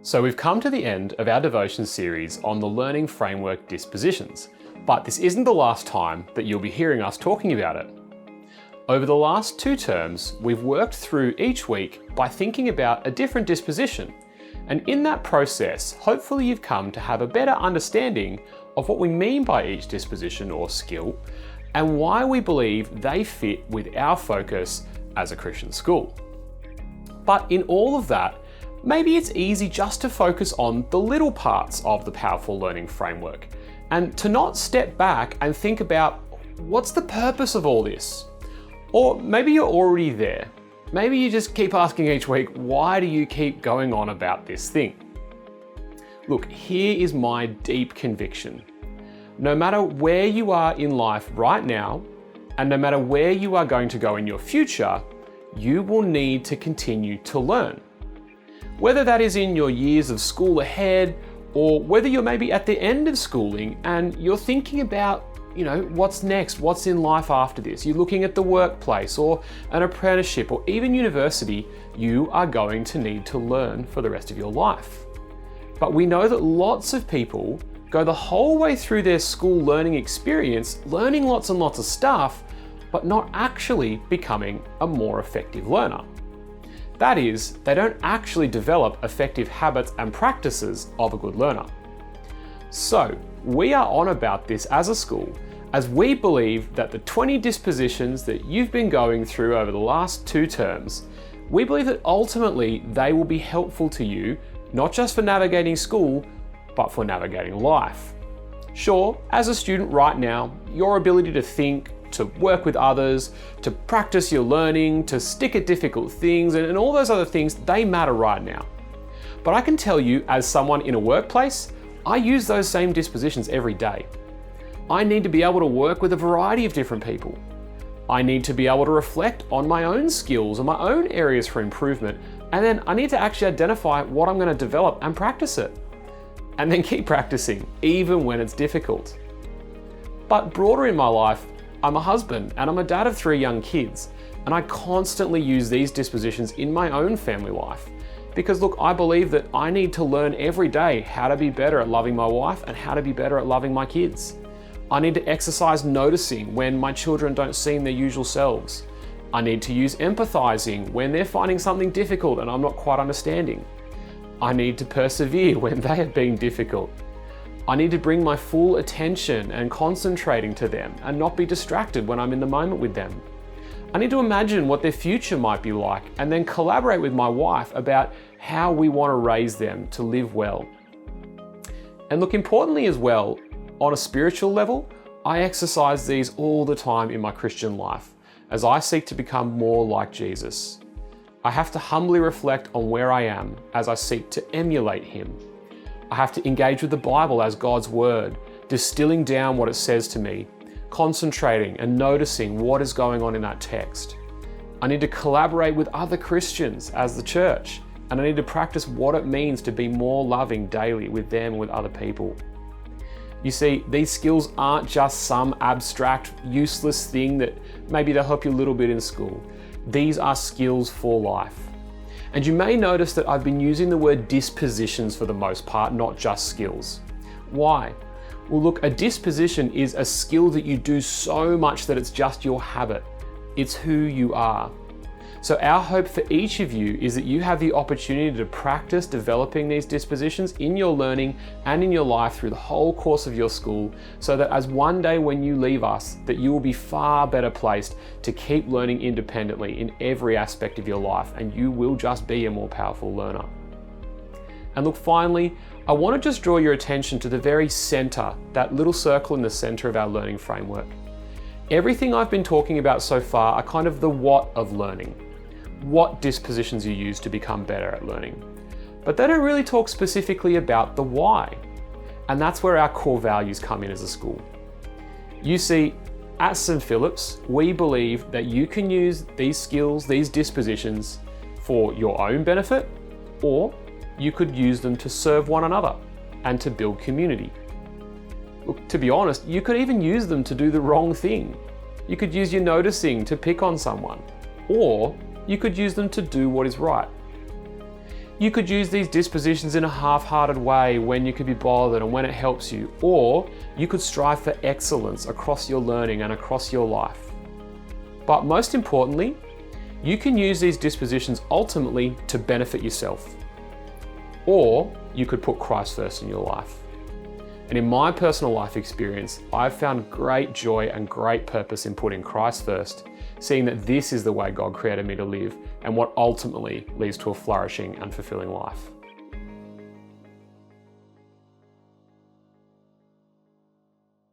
So we've come to the end of our devotion series on the learning framework dispositions, but this isn't the last time that you'll be hearing us talking about it. Over the last 2 terms, we've worked through each week by thinking about a different disposition, and in that process, hopefully you've come to have a better understanding of what we mean by each disposition or skill, and why we believe they fit with our focus as a Christian school. But in all of that, maybe it's easy just to focus on the little parts of the powerful learning framework and to not step back and think about what's the purpose of all this? Or maybe you're already there. Maybe you just keep asking each week, why do you keep going on about this thing? Look, here is my deep conviction. No matter where you are in life right now, and no matter where you are going to go in your future, you will need to continue to learn. Whether that is in your years of school ahead, or whether you're maybe at the end of schooling and you're thinking about, what's next, what's in life after this. You're looking at the workplace or an apprenticeship or even university, you are going to need to learn for the rest of your life. But we know that lots of people go the whole way through their school learning experience, learning lots and lots of stuff, but not actually becoming a more effective learner. That is, they don't actually develop effective habits and practices of a good learner. So, we are on about this as a school, as we believe that the 20 dispositions that you've been going through over the last 2 terms, we believe that ultimately they will be helpful to you, not just for navigating school, but for navigating life. Sure, as a student right now, your ability to think, to work with others, to practice your learning, to stick at difficult things, and all those other things, they matter right now. But I can tell you, as someone in a workplace, I use those same dispositions every day. I need to be able to work with a variety of different people. I need to be able to reflect on my own skills and my own areas for improvement, and then I need to actually identify what I'm going to develop and practice it. And then keep practicing, even when it's difficult. But broader in my life, I'm a husband and I'm a dad of 3 young kids, and I constantly use these dispositions in my own family life. Because look, I believe that I need to learn every day how to be better at loving my wife and how to be better at loving my kids. I need to exercise noticing when my children don't seem their usual selves. I need to use empathizing when they're finding something difficult and I'm not quite understanding. I need to persevere when they are being difficult. I need to bring my full attention and concentrating to them and not be distracted when I'm in the moment with them. I need to imagine what their future might be like and then collaborate with my wife about how we want to raise them to live well. And look, importantly as well, on a spiritual level, I exercise these all the time in my Christian life as I seek to become more like Jesus. I have to humbly reflect on where I am as I seek to emulate him. I have to engage with the Bible as God's word, distilling down what it says to me, concentrating and noticing what is going on in that text. I need to collaborate with other Christians as the church, and I need to practice what it means to be more loving daily with them and with other people. You see, these skills aren't just some abstract, useless thing that maybe they'll help you a little bit in school. These are skills for life. And you may notice that I've been using the word dispositions for the most part, not just skills. Why? Well, look, a disposition is a skill that you do so much that it's just your habit. It's who you are. So our hope for each of you is that you have the opportunity to practice developing these dispositions in your learning and in your life through the whole course of your school, so that as one day when you leave us, that you will be far better placed to keep learning independently in every aspect of your life, and you will just be a more powerful learner. And look, finally, I want to just draw your attention to the very center, that little circle in the center of our learning framework. Everything I've been talking about so far are kind of the what of learning. What dispositions you use to become better at learning. But they don't really talk specifically about the why. And that's where our core values come in as a school. You see, at St. Philip's, we believe that you can use these skills, these dispositions, for your own benefit, or you could use them to serve one another and to build community. Look, to be honest, you could even use them to do the wrong thing. You could use your noticing to pick on someone, or you could use them to do what is right. You could use these dispositions in a half-hearted way when you could be bothered and when it helps you, or you could strive for excellence across your learning and across your life. But most importantly, you can use these dispositions ultimately to benefit yourself. Or you could put Christ first in your life. And in my personal life experience, I've found great joy and great purpose in putting Christ first, seeing that this is the way God created me to live and what ultimately leads to a flourishing and fulfilling life.